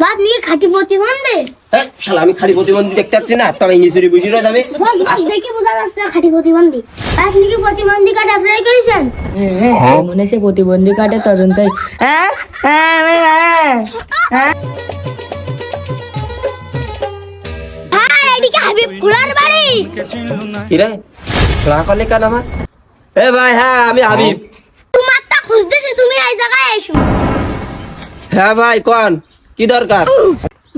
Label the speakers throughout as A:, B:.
A: বাপ নিয়ে খাঁটি প্রতিবন্ধী
B: শালা আমি খাঁটি প্রতিবন্ধী দেখতে পাচ্ছি না, তবে ইংলিশে বুঝি না যাবে।
A: বস দেখে বোঝা যাচ্ছে খাঁটি প্রতিবন্ধী। আপনি কি প্রতিবন্ধী কার্ড অ্যাপ্লাই করেছেন?
C: মনে সে প্রতিবন্ধী কার্ডের তদন্তই।
A: হ্যাঁ এদিকে হাবিব কুলার বাড়ি।
B: কি রে খোলা করলে কেন আমার? এ ভাই, হ্যাঁ আমি হাবিব।
A: তোমারটা খুঁজতেছি, তুমি এই জায়গায় এসো।
B: হ্যাঁ ভাই কোন, কি দরকার?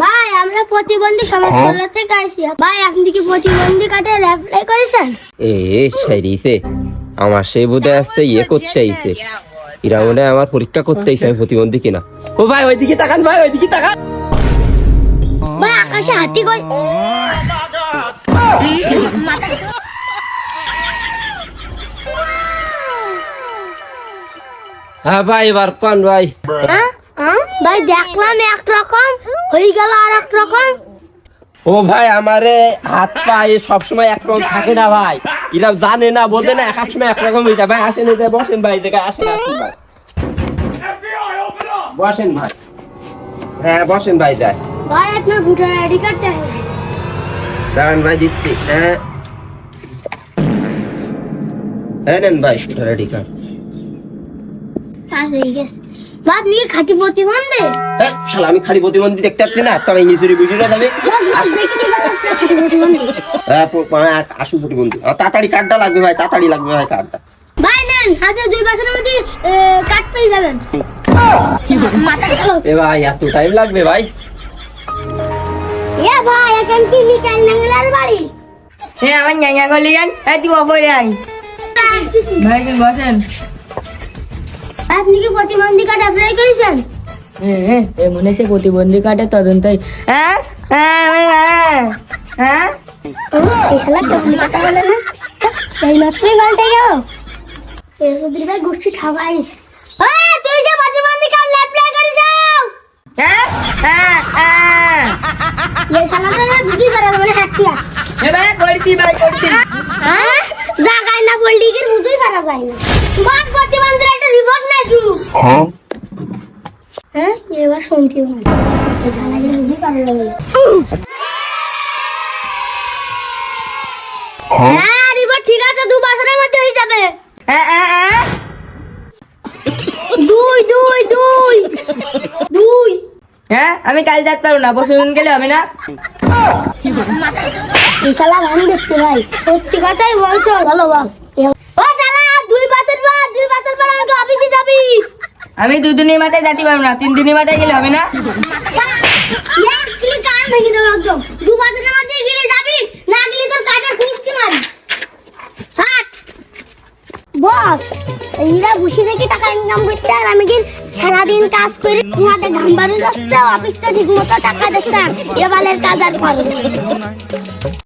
A: ভাই আমরা প্রতিবন্ধী সমাজ কল্যাণ থেকে আইছি। ভাই আপনি কি প্রতিবন্ধী কার্ডে অ্যাপ্লাই করেছেন?
B: এ সাইরিছে আমার সেই বোধহয় আসছে ইয়ে করতে আইছে, এরা মনে হয় আমার পরীক্ষা করতে আইছে আমি প্রতিবন্ধী কিনা। ও ভাই ওইদিকে তাকান, ভাই ওইদিকে তাকান।
A: ভাই আকাশে হাতি কই?
B: হ্যাঁ ভাই এবার কোন ভাই?
A: ভাই দেখলাম একরকম হয়ে গেল আর এক রকম।
B: ও ভাই আমারে হাত পা এ সবসময় একরকম থাকে না ভাই, এরা জানে না বোঝে না, এক এক সময় একরকম হয়ে যায়। ভাই আসেন, এতে বসেন ভাই, দেখে আসেন আসেন ভাই, বসেন ভাই। হ্যাঁ বসেন ভাই। দেখ
A: ভাই আপনার ভোটার আইডি কার্ডটা
B: দাঁড়ান ভাই দিচ্ছি। হ্যাঁ নেন ভাই রেডি কার্ড।
A: বাপ নিয়ে খাঁটি প্রতিবন্ধী
B: শালা আমি খালি প্রতিবন্ধী দেখতে পাচ্ছি না, তবে ইংলিশে বুঝি না যাবে। আসু প্রতিবন্ধী, তাড়াতাড়ি কার্ডটা লাগবে ভাই, তাড়াতাড়ি লাগবে ভাই কার্ডটা।
A: ভাই নেন, আপনি 2 বছরের মধ্যে কার্ড পেয়ে যাবেন।
B: এ ভাই এত টাইম লাগবে ভাই?
A: এ ভাই এখন কি মিকাইল নাঙ্গলার বাড়ি?
C: হ্যাঁ আমার জায়গা করলি যান, তুই অপরে আই ভাই, তুই বসেন।
A: আপনি কি প্রতিবন্ধী কার্ড অ্যাপ্লাই করেছেন?
C: মনে সে প্রতিবন্ধী কার্ডের তদন্তই।
A: এই শালা কেমন কথা বলে না, এই মাত্রই পাল্টে গেল। এই সুধীর ভাই গোষ্ঠী ঠাবাই। তুই যে প্রতিবন্ধী কার্ড অ্যাপ্লাই করেছ? এই শালাটা বুঝি পারে মানে হ্যাটলা।
C: করছি ভাই করছি।
A: জায়গায় না বললি কি বুঝই পারা যায় না। কোন প্রতিবন্ধীর একটা রিপোর্ট নেছু? হ্যাঁ এবার শুনতে হবে, এই শালাকে বুঝি পারা যাবে না। হ্যাঁ রিপোর্ট ঠিক আছে, 2 বছরের মধ্যে হয়ে যাবে। দুই
C: হ্যাঁ আমি কাল যেতে পারবো না, বসুন গেলে হবে না।
A: এই শালা গান দেখতে ভাই, সত্যি কথাই বলছো। ভালো বাস ও শালা 2 বছর পর আমাকে অফিসে যাবি।
C: আমি 2 দিনের মাথায় যেতে পারবো না, 3 দিনের মাথায় গেলে হবে না।
A: এক ক্লিক কান ভেঙে দেবো একদম। 2 বছরের মধ্যে গেলে যাবি, না গেলে তোর কাটার কুষ্টি মারি। হাট বস, এইরা বসে থেকে টাকা ইনকাম করতে, আর আমি কি সারাদিন কাজ করে তোমাদের ঘাম বাড়ি যাচ্ছে, অফিসটা ঠিক মতো টাকা দিচ্ছে, এবারের কাজ আর করবে।